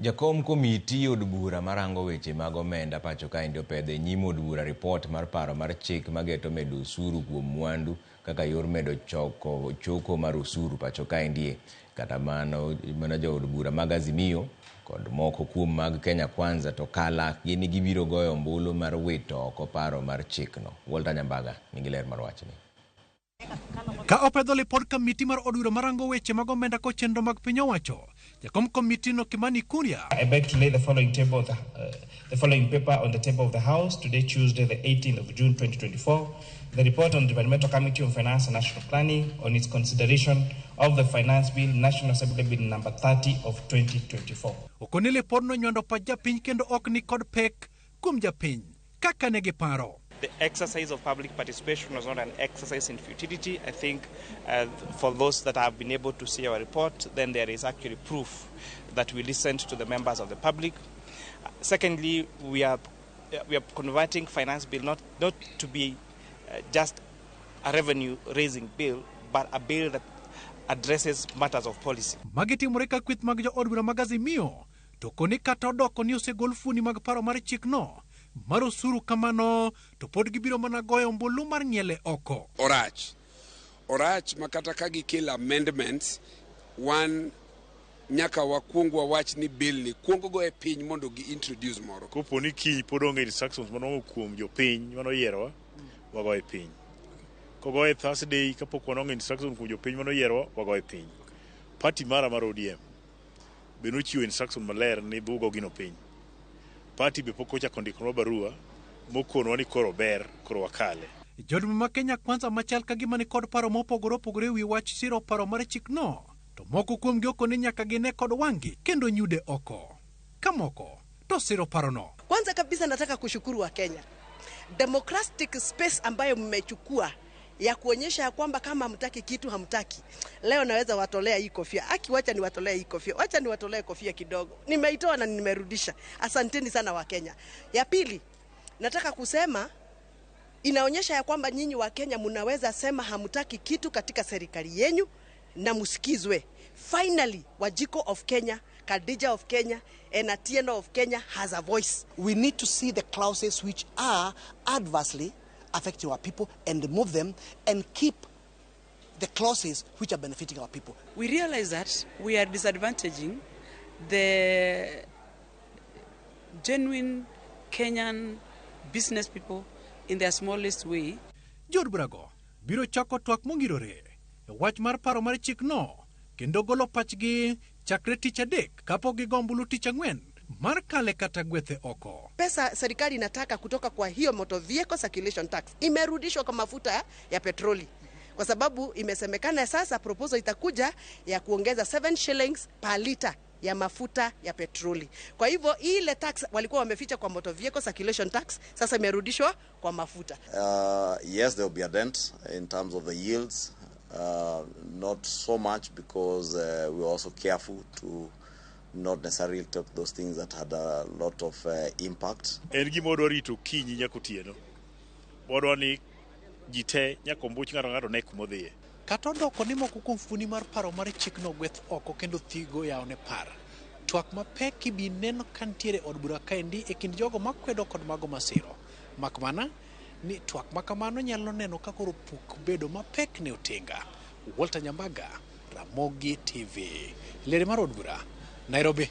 Jakom komiti od bura marango weche mag omenda pacho ka ndio pedhe nyimo od bura report mar paro mar chik mageto medo usuru kuom mwandu kaka yor medo choko mar usuru pacho ka ndie kata mana jo od bura mag Azimio kod moko kuom mag Kenya Kwanza to kala gini gibiro goyo ombulu mar wito oko paro mar chik no. Walter Nyambaga nigi ler mar wachni. Ka opedho lipod komiti mar od bura marango weche mag omenda ko chenro mag piny owacho, jakom komiti no Kimani Kuria. I beg to lay the following paper on the table of the House today, Tuesday, the 18th of June, 2024. The report on the Departmental Committee on Finance and National Planning on its consideration of the Finance Bill, National Assembly Bill number 30 of 2024. Okoni lipod no nywando pa japiny kendo ok ni kod pek kuom japiny kaka ne giparo. The exercise of public participation was not an exercise in futility. I think for those that have been able to see our report, then there is actually proof that we listened to the members of the public. Secondly, we are converting finance bill not to be just a revenue-raising bill, but a bill that addresses matters of policy. Magiti mureka kwith mag jo od bura mag Azimio to koni kata odoko ni osegol funi mag paro mar chik no. Marusuru kamano to pod gibiro mana goyo ombulu mar nyele oko. Orach makata ka gikelo amendments one nyaka wakuongo wach ni bill ni kuongo go e piny mondo gi introduce moro. Kopo ni kiny pod onge instructions mano kuom jo piny mano yiero wago e piny. Kogo e Thursday kapok onge instructions kuom jo piny mano yiero wago e piny. Party mara mar ODM beno chiwo instruction maler ni bugo gino piny. Party be poko chako ndiko barua mokono ni koro ber koro wakale. Jodma ma Kenya Kwanza machal ka gima ni kod paro mopogore wi wach siro paro mar chik no to moko kuom gi okoni nyaka gine kod wangi kendo nyude oko kamoko to siro paro no. Kwanza kabisa nataka kushukuru wa Kenya democratic space ambayo mmechukua ya kuonyesha ya kwamba kama hamtaki kitu hamtaki. Leo naweza watolea hii kofia. Wacha niwatolee hii kofia. Wacha niwatolee kofia kidogo. Nimeitoa na nimerudisha. Asanteni sana wa Kenya. Ya pili, nataka kusema inaonyesha ya kwamba nyinyi wa Kenya mnaweza sema hamtaki kitu katika serikali yenu na musikizwe. Finally, Wajiko of Kenya, Khadija of Kenya, and Atieno of Kenya has a voice. We need to see the clauses which are adversely affecting our people and remove them and keep the clauses which are benefiting our people. We realize that we are disadvantaging the genuine Kenyan business people in their smallest way. Jod Brago, biro chako twak mongirore, wach mar paro mar chik no, kendo golo pachgi chakre tich adek, kapo gi gombulu tich ang'wen. Mar kale kata gwethe oko. Pesa serikali inataka kutoka kwa hiyo motor vehicle circulation tax imerudishwa kwa mafuta ya petroli. Kwa sababu imesemekana sasa proposal itakuja ya kuongeza 7 shillings per liter ya mafuta ya petroli. Kwa hivyo ile tax walikuwa wameficha kwa motor vehicle circulation tax sasa imerudishwa kwa mafuta. Yes, there will be a dent in terms of the yields. Not so much because we are also careful to not necessarily take those things that had a lot of impact. Engi modori to kinyi nyakotieno. Modoni jite nyakombuch ngaro nek modhiye. Kata doko ni moko kuom funi mar paro mar chik no gweth oko kendo thigo yaone par. Twak mapek ibi neno kantiere od bura kaendi e kind jogo makwedo kod mago masiro. Makmana ni twak makamano nyalo neno kakoro puk bedo mapek ne otenga. Walter Nyambaga, Ramogi TV. Lere mar od bura, Nairobi.